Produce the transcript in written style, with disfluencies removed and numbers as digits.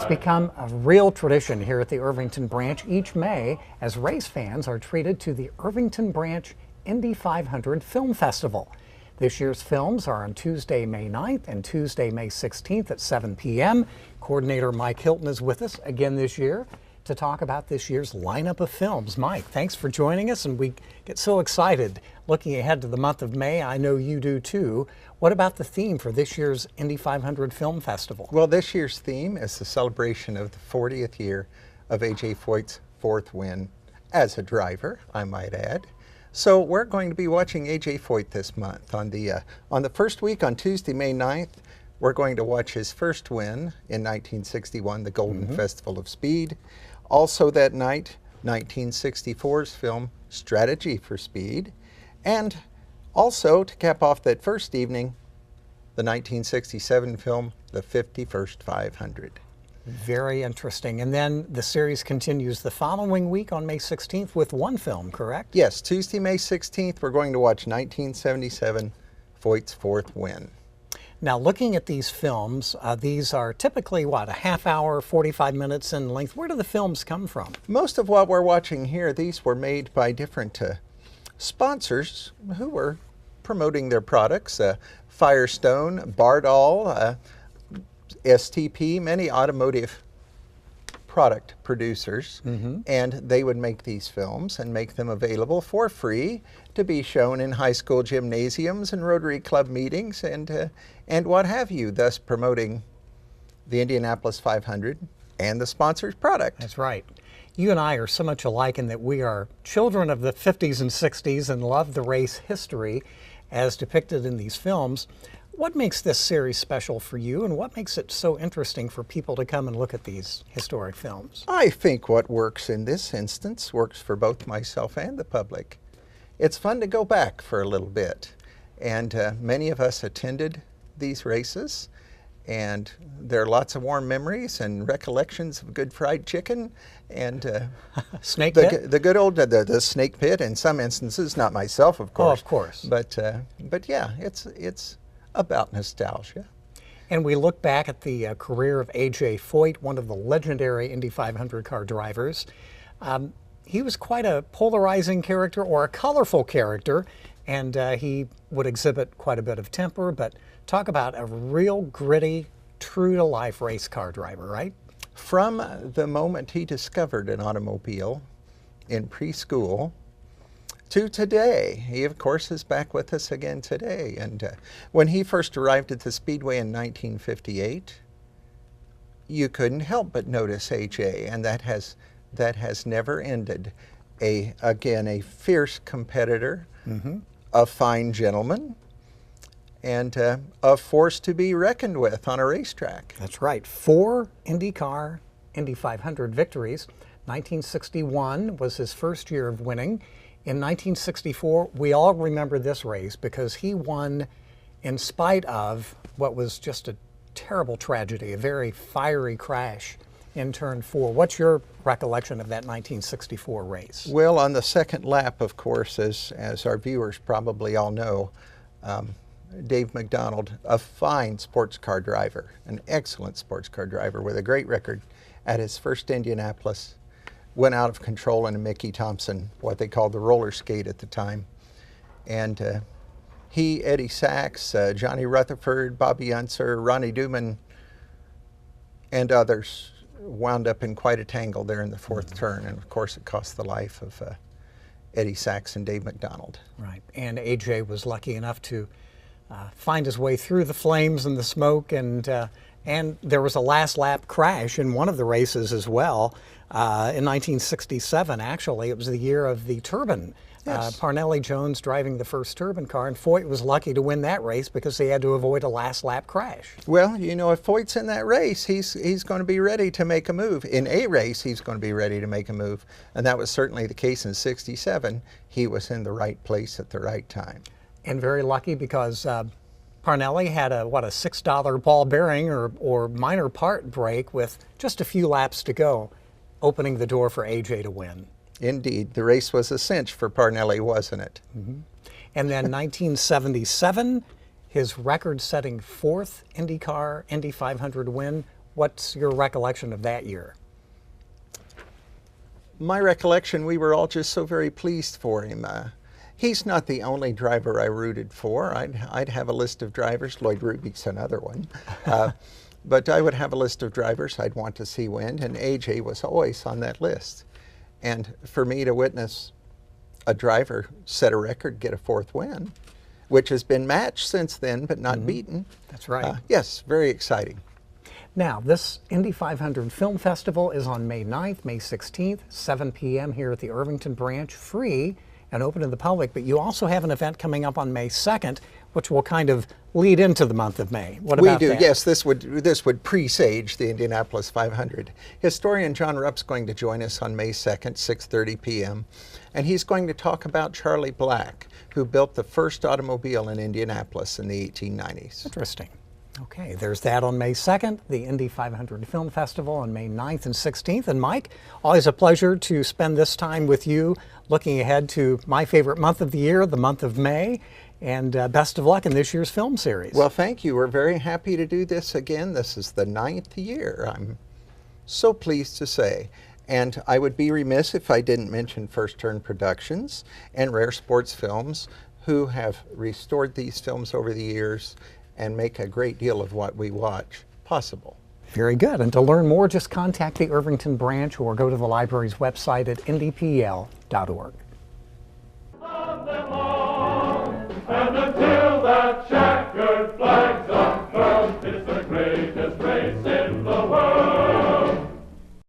It's become a real tradition here at the Irvington branch each May as race fans are treated to the Irvington branch Indy 500 Film Festival. This year's films are on Tuesday, May 9th and Tuesday, May 16th at 7 p.m. Coordinator Mike Hilton is with us again this year to talk about this year's lineup of films. Mike, thanks for joining us, and we get so excited looking ahead to the month of May. I know you do too. What about the theme for this year's Indy 500 Film Festival? Well, this year's theme is the celebration of the 40th year of A.J. Foyt's fourth win as a driver, I might add. So we're going to be watching A.J. Foyt this month. On the first week, on Tuesday, May 9th, we're going to watch his first win in 1961, the Golden Festival of Speed. Also that night, 1964's film Strategy for Speed. And also, to cap off that first evening, the 1967 film The 51st 500. Very interesting. And then the series continues the following week on May 16th with one film, correct? Yes, Tuesday, May 16th, we're going to watch 1977, Foyt's fourth win. Now, looking at these films, these are typically, what, a half hour, 45 minutes in length. Where do the films come from? Most of what we're watching here, these were made by different sponsors who were promoting their products. Firestone, Bardall, STP, many automotive product producers, and they would make these films and make them available for free to be shown in high school gymnasiums and Rotary Club meetings and what have you, thus promoting the Indianapolis 500 and the sponsor's product. That's right. You and I are so much alike in that we are children of the 50s and 60s and love the race history as depicted in these films. What makes this series special for you, and what makes it so interesting for people to come and look at these historic films? I think what works in this instance works for both myself and the public. It's fun to go back for a little bit, and many of us attended these races, and there are lots of warm memories and recollections of good fried chicken and snake pit? The good old the snake pit in some instances, not myself, of course. Oh, of course. But yeah, it's about nostalgia. And we look back at the career of A.J. Foyt, one of the legendary Indy 500 car drivers. He was quite a polarizing character, or a colorful character, and he would exhibit quite a bit of temper, but talk about a real gritty, true-to-life race car driver, right? From the moment he discovered an automobile in preschool to today. He, of course, is back with us again today. And when he first arrived at the Speedway in 1958, you couldn't help but notice A.J., and that has never ended. Again, a fierce competitor, a fine gentleman, and a force to be reckoned with on a racetrack. That's right. 4 IndyCar Indy 500 victories. 1961 was his first year of winning. In 1964, we all remember this race because he won in spite of what was just a terrible tragedy, a very fiery crash in turn 4. What's your recollection of that 1964 race? Well, on the second lap, of course, as our viewers probably all know, Dave McDonald, a fine sports car driver, an excellent sports car driver with a great record at his first Indianapolis, went out of control in a Mickey Thompson, what they called the roller skate at the time. And he, Eddie Sachs, Johnny Rutherford, Bobby Unser, Ronnie Duman, and others wound up in quite a tangle there in the fourth turn. And of course, it cost the life of Eddie Sachs and Dave McDonald. Right. And AJ was lucky enough to find his way through the flames and the smoke, and there was a last lap crash in one of the races as well. In 1967, actually, it was the year of the turbine. Yes. Parnelli Jones driving the first turbine car, and Foyt was lucky to win that race because he had to avoid a last lap crash. Well, you know, if Foyt's in that race, he's going to be ready to make a move. In a race, he's going to be ready to make a move, and that was certainly the case in '67. He was in the right place at the right time. And very lucky because Parnelli had a $6 ball bearing or minor part break with just a few laps to go, opening the door for AJ to win. Indeed, the race was a cinch for Parnelli, wasn't it? And then 1977, his record-setting 4th IndyCar Indy 500 win What's your recollection of that year? My recollection, we were all just so very pleased for him. He's not the only driver I rooted for. I'd have a list of drivers. Lloyd Ruby's another one. But I would have a list of drivers I'd want to see win, and AJ was always on that list. And for me to witness a driver set a record, get a fourth win, which has been matched since then but not beaten. That's right. Yes, very exciting. Now, this Indy 500 Film Festival is on May 9th, May 16th, 7 p.m. here at the Irvington branch, free and open to the public. But you also have an event coming up on May 2nd, which will kind of lead into the month of May. What about that? We do, yes. This would presage the Indianapolis 500. Historian John Rupp's going to join us on May 2nd, 6:30 p.m. And he's going to talk about Charlie Black, who built the first automobile in Indianapolis in the 1890s. Interesting. Okay, there's that on May 2nd, the Indy 500 Film Festival on May 9th and 16th. And Mike, always a pleasure to spend this time with you, looking ahead to my favorite month of the year, the month of May. And best of luck in this year's film series. Well, thank you. We're very happy to do this again. This is the 9th year, I'm so pleased to say. And I would be remiss if I didn't mention First Turn Productions and Rare Sports Films, who have restored these films over the years and make a great deal of what we watch possible. Very good. And to learn more, just contact the Irvington branch or go to the library's website at indypl.org.